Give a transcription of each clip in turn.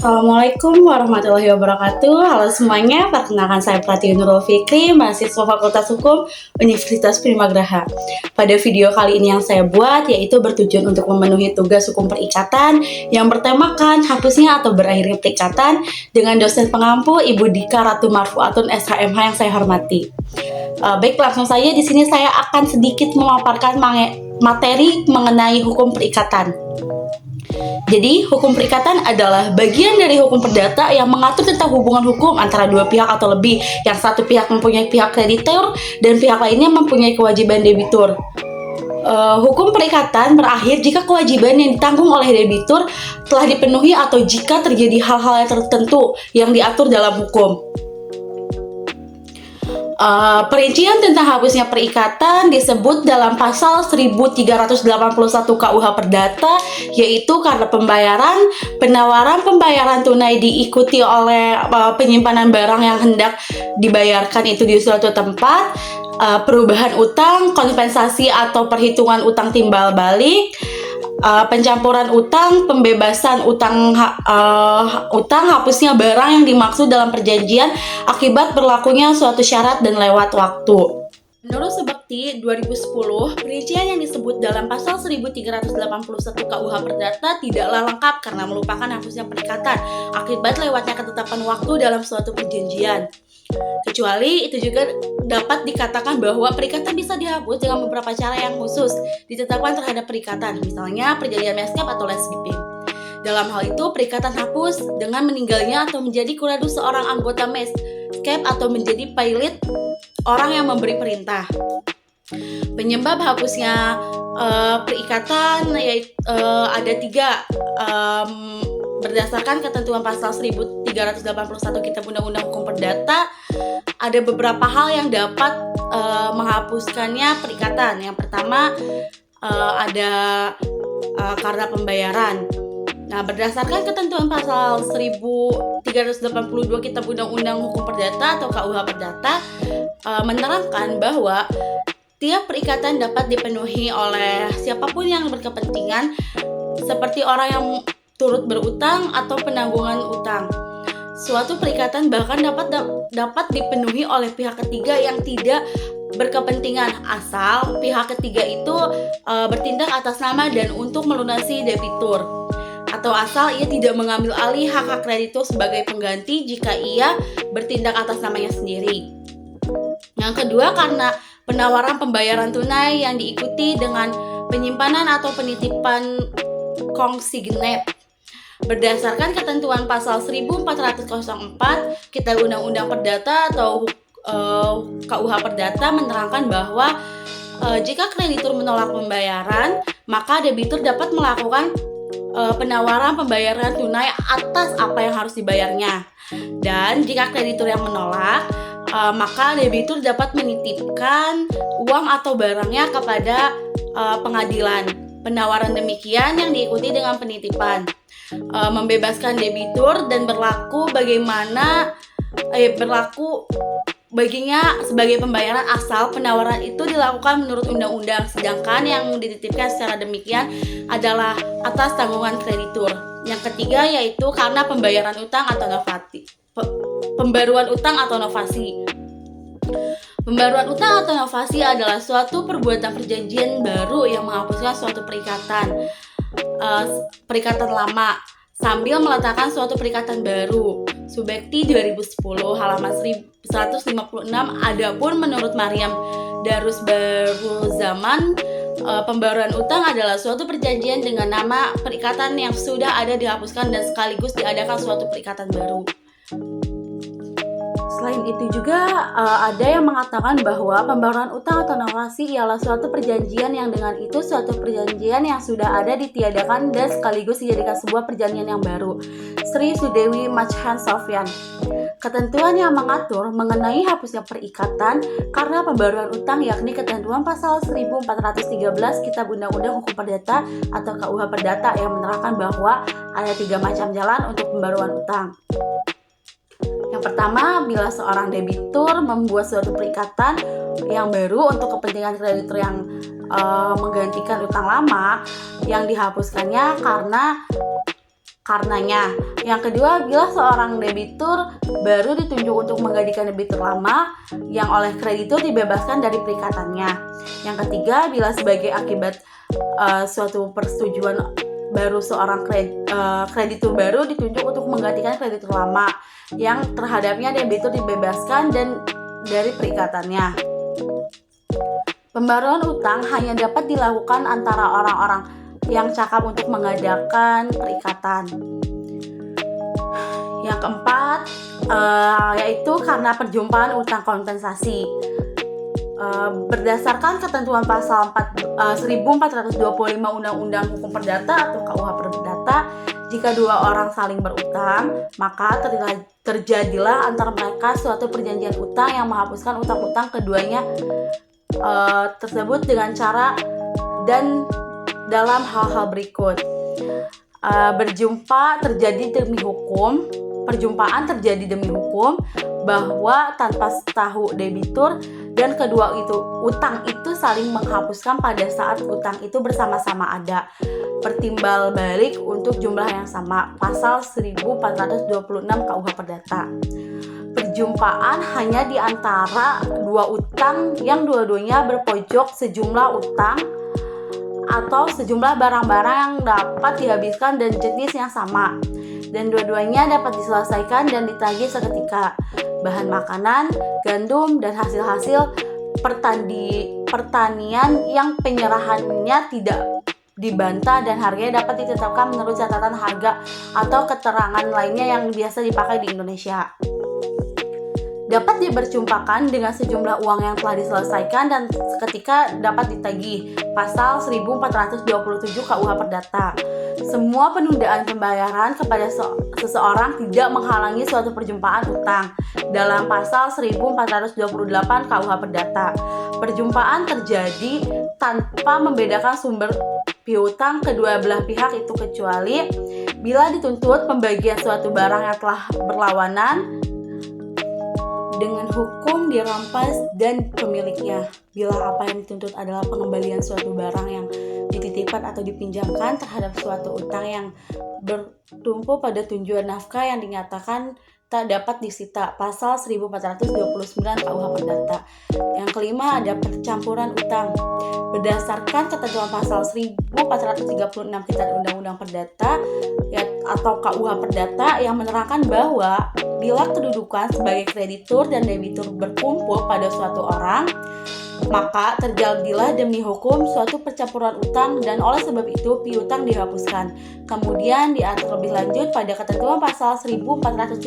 Assalamualaikum warahmatullahi wabarakatuh. Halo semuanya, perkenalkan saya Pratiwi Nurul Fikri, mahasiswa Fakultas Hukum Universitas Primagraha. Pada video kali ini yang saya buat yaitu bertujuan untuk memenuhi tugas hukum perikatan yang bertemakan hapusnya atau berakhirnya perikatan dengan dosen pengampu Ibu Dika Ratu Marfuatun SHMH yang saya hormati. Baik, langsung saja di sini saya akan sedikit memaparkan materi mengenai hukum perikatan. Jadi, hukum perikatan adalah bagian dari hukum perdata yang mengatur tentang hubungan hukum antara dua pihak atau lebih, yang satu pihak mempunyai pihak kreditur dan pihak lainnya mempunyai kewajiban debitur. Hukum perikatan berakhir jika kewajiban yang ditanggung oleh debitur telah dipenuhi atau jika terjadi hal-hal yang tertentu yang diatur dalam hukum. Perincian tentang hapusnya perikatan disebut dalam pasal 1381 KUH Perdata, yaitu karena penawaran pembayaran tunai diikuti oleh penyimpanan barang yang hendak dibayarkan itu di suatu tempat, perubahan utang, kompensasi atau perhitungan utang timbal balik, pencampuran utang, pembebasan utang, hapusnya barang yang dimaksud dalam perjanjian akibat berlakunya suatu syarat dan lewat waktu. Menurut Sebekti 2010, perincian yang disebut dalam pasal 1381 KUH Perdata tidaklah lengkap karena melupakan hapusnya perikatan akibat lewatnya ketetapan waktu dalam suatu perjanjian. Kecuali itu juga dapat dikatakan bahwa perikatan bisa dihapus dengan beberapa cara yang khusus ditetapkan terhadap perikatan, misalnya perjanjian meskap atau landscaping. Dalam hal itu, perikatan hapus dengan meninggalnya atau menjadi kuradu seorang anggota meskap atau menjadi pilot orang yang memberi perintah. Penyebab hapusnya perikatan ada tiga. Berdasarkan ketentuan pasal 1381 Kitab Undang-Undang Hukum Perdata, ada beberapa hal yang dapat menghapuskannya perikatan. Yang pertama ada karena pembayaran. Nah, berdasarkan ketentuan pasal 1382 Kitab Undang-Undang Hukum Perdata atau KUH Perdata menerangkan bahwa tiap perikatan dapat dipenuhi oleh siapapun yang berkepentingan, seperti orang yang turut berutang atau penanggungan utang. Suatu perikatan bahkan dapat dipenuhi oleh pihak ketiga yang tidak berkepentingan asal pihak ketiga itu bertindak atas nama dan untuk melunasi debitur, atau asal ia tidak mengambil alih hak kreditur sebagai pengganti jika ia bertindak atas namanya sendiri. Yang kedua, karena penawaran pembayaran tunai yang diikuti dengan penyimpanan atau penitipan konsignet. Berdasarkan ketentuan pasal 1404 Kitab Undang-Undang Perdata atau KUH Perdata menerangkan bahwa jika kreditur menolak pembayaran, maka debitur dapat melakukan penawaran pembayaran tunai atas apa yang harus dibayarnya. Dan jika kreditur yang menolak, maka debitur dapat menitipkan uang atau barangnya kepada pengadilan. Penawaran demikian yang diikuti dengan penitipan membebaskan debitur dan berlaku baginya sebagai pembayaran asal penawaran itu dilakukan menurut undang-undang, sedangkan yang dititipkan secara demikian adalah atas tanggungan kreditur. Yang ketiga yaitu karena pembayaran utang atau pembaruan utang atau novasi. Pembaruan utang atau novasi adalah suatu perbuatan perjanjian baru yang menghapuskan suatu perikatan lama sambil meletakkan suatu perikatan baru. Subekti 2010 halaman 156. Adapun menurut Maryam Darusbaruzaman, pembaruan utang adalah suatu perjanjian dengan nama perikatan yang sudah ada dihapuskan dan sekaligus diadakan suatu perikatan baru. Selain itu juga ada yang mengatakan bahwa pembaruan utang atau novasi ialah suatu perjanjian yang dengan itu suatu perjanjian yang sudah ada ditiadakan dan sekaligus dijadikan sebuah perjanjian yang baru. Sri Sudewi Majhan Sofyan. Ketentuan yang mengatur mengenai hapusnya perikatan karena pembaruan utang yakni ketentuan pasal 1413 Kitab Undang-Undang Hukum Perdata atau KUH Perdata yang menerangkan bahwa ada 3 macam jalan untuk pembaruan utang. Yang pertama, bila seorang debitur membuat suatu perikatan yang baru untuk kepentingan kreditur yang menggantikan utang lama yang dihapuskannya karenanya. Yang kedua, bila seorang debitur baru ditunjuk untuk menggantikan debitur lama yang oleh kreditur dibebaskan dari perikatannya. Yang ketiga, bila sebagai akibat suatu persetujuan baru seorang kreditur baru ditunjuk untuk menggantikan kreditur lama yang terhadapnya debitur dibebaskan dan dari perikatannya. Pembaruan utang hanya dapat dilakukan antara orang-orang yang cakap untuk mengadakan perikatan. Yang keempat, yaitu karena perjumpaan utang kompensasi. Berdasarkan ketentuan pasal 1425 Undang-Undang Hukum Perdata atau KUH Perdata, jika dua orang saling berutang, maka terjadilah antara mereka suatu perjanjian utang yang menghapuskan utang-utang keduanya tersebut dengan cara dan dalam hal-hal berikut. Perjumpaan terjadi demi hukum bahwa tanpa tahu debitur dan kedua utang itu saling menghapuskan pada saat utang itu bersama-sama ada pertimbal balik untuk jumlah yang sama, pasal 1426 KUH Perdata. Perjumpaan hanya di antara dua utang yang dua-duanya berpojok sejumlah utang atau sejumlah barang-barang yang dapat dihabiskan dan jenis yang sama, dan dua-duanya dapat diselesaikan dan ditagih seketika. Bahan makanan, gandum, dan hasil-hasil pertanian yang penyerahannya tidak dibantah dan harganya dapat ditetapkan menurut catatan harga atau keterangan lainnya yang biasa dipakai di Indonesia. Dapat diperjumpakan dengan sejumlah uang yang telah diselesaikan dan seketika dapat ditagih, pasal 1427 KUH Perdata. Semua penundaan pembayaran kepada seseorang tidak menghalangi suatu perjumpaan utang dalam pasal 1428 KUH Perdata. Perjumpaan terjadi tanpa membedakan sumber piutang kedua belah pihak itu kecuali bila dituntut pembagian suatu barang yang telah berlawanan dengan hukum dirampas dan pemiliknya. Bila apa yang dituntut adalah pengembalian suatu barang yang dititipkan atau dipinjamkan terhadap suatu utang yang bertumpu pada tujuan nafkah yang dinyatakan tak dapat disita, pasal 1429 KUH Perdata. Yang kelima, ada percampuran utang. Berdasarkan ketentuan pasal 1436 Kitab Undang-Undang Perdata atau KUH Perdata yang menerangkan bahwa bila kedudukan sebagai kreditur dan debitur berkumpul pada suatu orang, maka terjadilah demi hukum suatu percampuran utang dan oleh sebab itu piutang dihapuskan. Kemudian diatur lebih lanjut pada ketentuan pasal 1437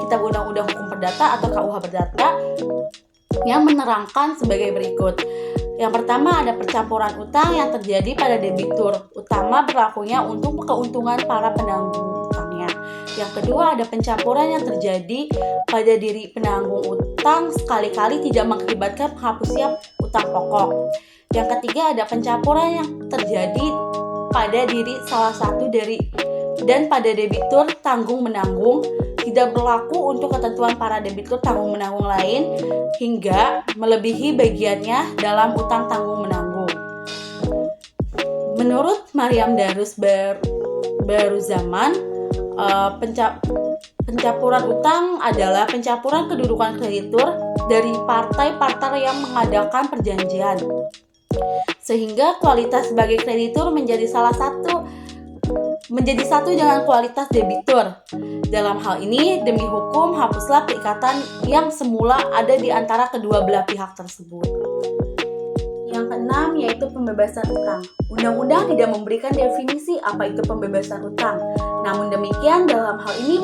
Kitab Undang-Undang Hukum Perdata atau KUH Perdata yang menerangkan sebagai berikut. Yang pertama, ada percampuran utang yang terjadi pada debitur, utama berlakunya untuk keuntungan para penanggung utangnya. Yang kedua, ada pencampuran yang terjadi pada diri penanggung utang sekali-kali tidak mengakibatkan penghapusnya utang pokok. Yang ketiga, ada pencampuran yang terjadi pada diri salah satu dari dan pada debitur tanggung-menanggung, tidak berlaku untuk ketentuan para debitur tanggung-menanggung lain hingga melebihi bagiannya dalam utang tanggung-menanggung. Menurut Maryam Darus Baruzaman, pencampuran utang adalah pencampuran kedudukan kreditur dari partai-partai yang mengadakan perjanjian, sehingga kualitas sebagai kreditur menjadi satu dengan kualitas debitur. Dalam hal ini, demi hukum hapuslah perikatan yang semula ada di antara kedua belah pihak tersebut. Yang keenam, yaitu pembebasan utang. Undang-undang tidak memberikan definisi apa itu pembebasan utang. Namun demikian, dalam hal ini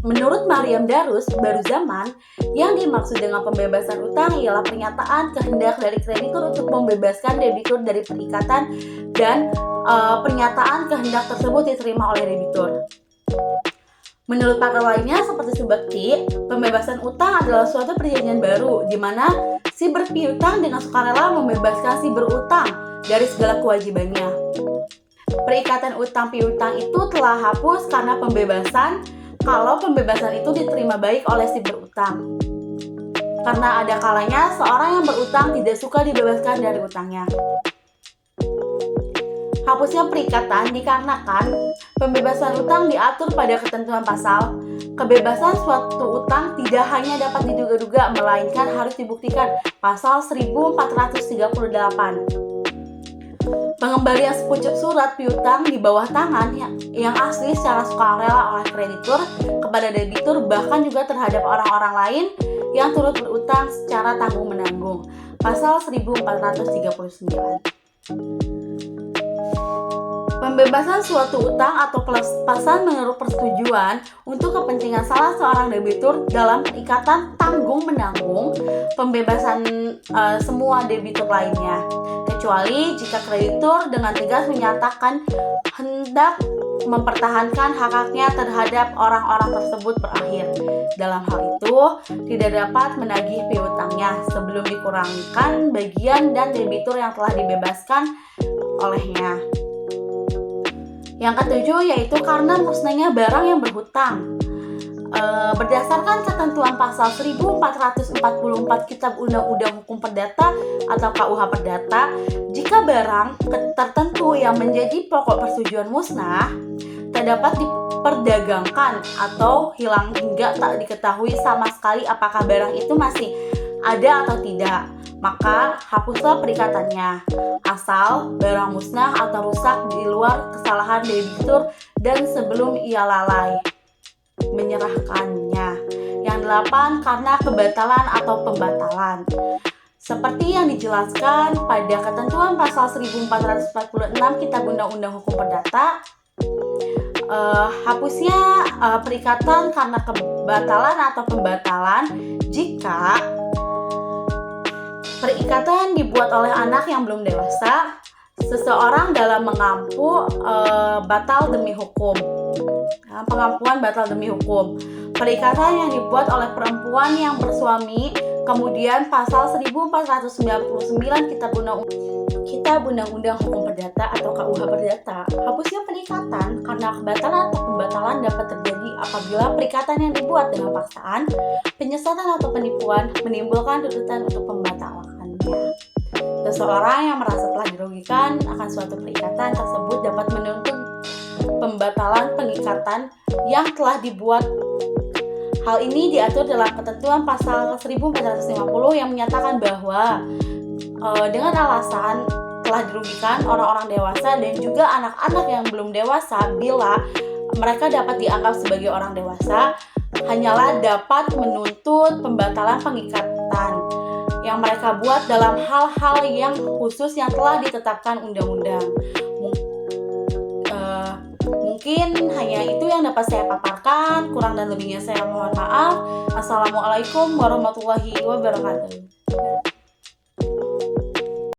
menurut Maryam Darus Baruzaman, yang dimaksud dengan pembebasan utang ialah pernyataan kehendak dari kreditur untuk membebaskan debitur dari perikatan dan pernyataan kehendak tersebut diterima oleh debitur. Menurut pakar lainnya seperti Subakti, pembebasan utang adalah suatu perjanjian baru di mana si berpiutang dengan sukarela membebaskan si berutang dari segala kewajibannya. Perikatan utang piutang itu telah hapus karena pembebasan kalau pembebasan itu diterima baik oleh si berutang. Karena ada kalanya seorang yang berutang tidak suka dibebaskan dari utangnya. Hapusnya perikatan dikarenakan pembebasan utang diatur pada ketentuan pasal. Kebebasan suatu utang tidak hanya dapat diduga-duga, melainkan harus dibuktikan. Pasal 1438. Pengembalian sepucuk surat piutang di bawah tangan yang asli secara sukarela oleh kreditur kepada debitur, bahkan juga terhadap orang-orang lain yang turut berutang secara tanggung-menanggung. Pasal 1439. Pembebasan suatu utang atau pelepasan menurut persetujuan untuk kepentingan salah seorang debitur dalam perikatan tanggung-menanggung pembebasan semua debitur lainnya, kecuali jika kreditur dengan tegas menyatakan hendak mempertahankan hak-haknya terhadap orang-orang tersebut berakhir. Dalam hal itu, tidak dapat menagih piutangnya sebelum dikurangkan bagian dan debitur yang telah dibebaskan olehnya. Yang ketujuh yaitu karena musnahnya barang yang berhutang. Berdasarkan ketentuan pasal 1444 Kitab Undang-Undang Hukum Perdata atau KUH Perdata, jika barang tertentu yang menjadi pokok persetujuan musnah tak dapat diperdagangkan atau hilang hingga tak diketahui sama sekali apakah barang itu masih ada atau tidak, maka hapuslah perikatannya, asal barang musnah atau rusak di luar kesalahan debitur dan sebelum ia lalai menyerahkannya. Yang 8, karena kebatalan atau pembatalan. Seperti yang dijelaskan pada ketentuan pasal 1446 Kitab Undang-Undang Hukum Perdata, hapusnya perikatan karena kebatalan atau pembatalan jika perikatan dibuat oleh anak yang belum dewasa, seseorang dalam mengampu batal demi hukum. Pengampuan batal demi hukum. Perikatan yang dibuat oleh perempuan yang bersuami, kemudian pasal 1499 Kitab Undang-Undang Hukum Perdata atau KUH Perdata. Hapusnya perikatan karena kebatalan atau pembatalan dapat terjadi apabila perikatan yang dibuat dengan paksaan, penyesatan atau penipuan menimbulkan tuntutan untuk pembatalannya. Seseorang yang merasa telah dirugikan akan suatu perikatan tersebut dapat menuntut pembatalan pengikatan yang telah dibuat. Hal ini diatur dalam ketentuan pasal 1450 yang menyatakan bahwa dengan alasan telah dirugikan orang-orang dewasa dan juga anak-anak yang belum dewasa, bila mereka dapat dianggap sebagai orang dewasa, hanyalah dapat menuntut pembatalan pengikatan yang mereka buat dalam hal-hal yang khusus yang telah ditetapkan undang-undang. Mungkin hanya itu yang dapat saya paparkan. Kurang dan lebihnya saya mohon maaf. Assalamualaikum warahmatullahi wabarakatuh.